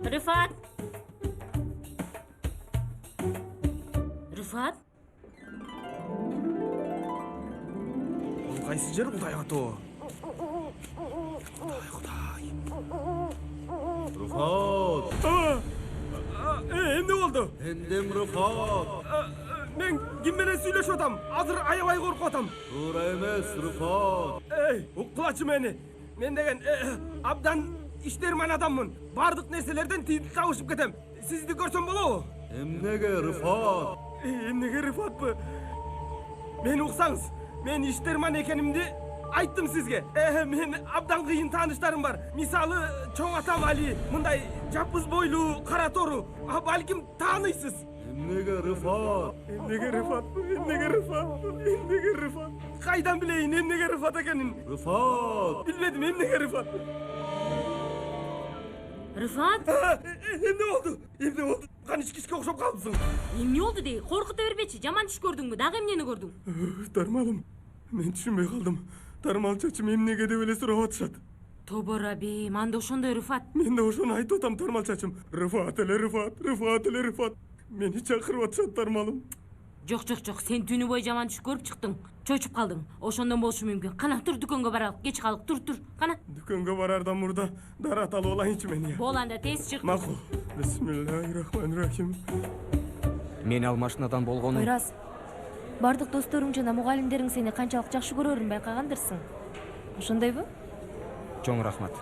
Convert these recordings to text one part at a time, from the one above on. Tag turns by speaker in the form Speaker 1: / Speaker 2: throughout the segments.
Speaker 1: Rıfat. Rıfat.
Speaker 2: Кайсы жер Кудай ато? Кудай.
Speaker 3: Rıfat!
Speaker 2: Эмне болду?
Speaker 3: Endem Rıfat!
Speaker 2: Мен ким менен сүйлөшүп атам? Азыр аябай коркуп атам.
Speaker 3: Туура эмес, Rıfat!
Speaker 2: Уккулачы мени. Мен деген абдан иштерман адаммын. Бардык нерселерден тийип табышып кетем. Сизди көрсөм болобу?
Speaker 3: Эмнеге, Rıfat?
Speaker 2: Эмнеге Рыфатпы? Мени уксаңыз, мен иштерман экенимди айттым сизге. Мен абдан кыйын тааныштарым бар. Мисалы, чоң атам Али, мындай жапыз бойлуу, кара тору. Балким тааныйсыз.
Speaker 3: Эмнеге, Rıfat?
Speaker 2: Эмнеге Рыфатпы? Эмнеге Рыфатпы? Эмнеге Рыфат? Кайдан билейин эмнеге Рыфат экенин?
Speaker 3: Rıfat!
Speaker 2: Билбедим эмнеге Рыфат.
Speaker 1: Rıfat.
Speaker 2: Эмне болду? Эмне болду? Каныш кишке окшоп калыпсың.
Speaker 1: Эмне болду дей? Коркута бербечи. Жаман түш көрдүңбү? Дагы эмнени көрдүң?
Speaker 2: Тармалым. Мен түшүнбөй калдым. Тармал чачым эмнеге деп эле сурап атышат.
Speaker 1: Тобора бейм, анда ошондой Рыфат.
Speaker 2: Мен да ошону айтып атам Тармал чачым. Рыфат эле Рыфат, Рыфат эле Рыфат. Мени чакырып атышат Тармалым.
Speaker 1: Жок, сен түнү бою жаман түш көрүп чыктың. Чочуп калдың. Ошондон болушу мүмкүн. Кана тур, дүкөнгө баралык. Кеч калдык, тур. Кана.
Speaker 2: Дүкөнгө барардан мурда дарат алып алайынчы мен я.
Speaker 1: Бол анда тез чык.
Speaker 2: Макул. Бисмиллахиррахманиррахим.
Speaker 4: Мен ал машинадан болгону.
Speaker 5: Ойраз, бардык досторуң жана мугалимдериң сени канчалык жакшы көрөрүн байкагандырсың. Ошондойбу?
Speaker 4: Чоң рахмат.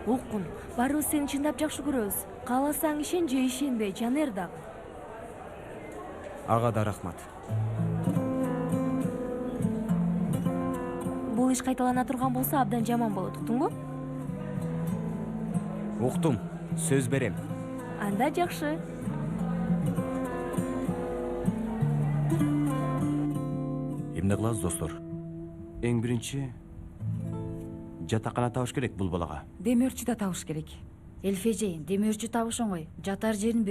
Speaker 5: Уккун, баарыбыз сени чындап жакшы көрөбүз. Кааласаң ишен же ишенбе, жанер дагы.
Speaker 4: Ага да рахмат.
Speaker 5: Бул иш кайталана турган болсо абдан жаман болот, уктуңбу?
Speaker 4: Уктум, сөз берем.
Speaker 5: Анда жакшы.
Speaker 6: Эмне кылабыз, достор? Эң биринчи жатакана табыш керек бул балага.
Speaker 7: Демөөрчү да табыш керек.
Speaker 8: Элфежейин, демөөрчү табыш оңой. Жатар жерин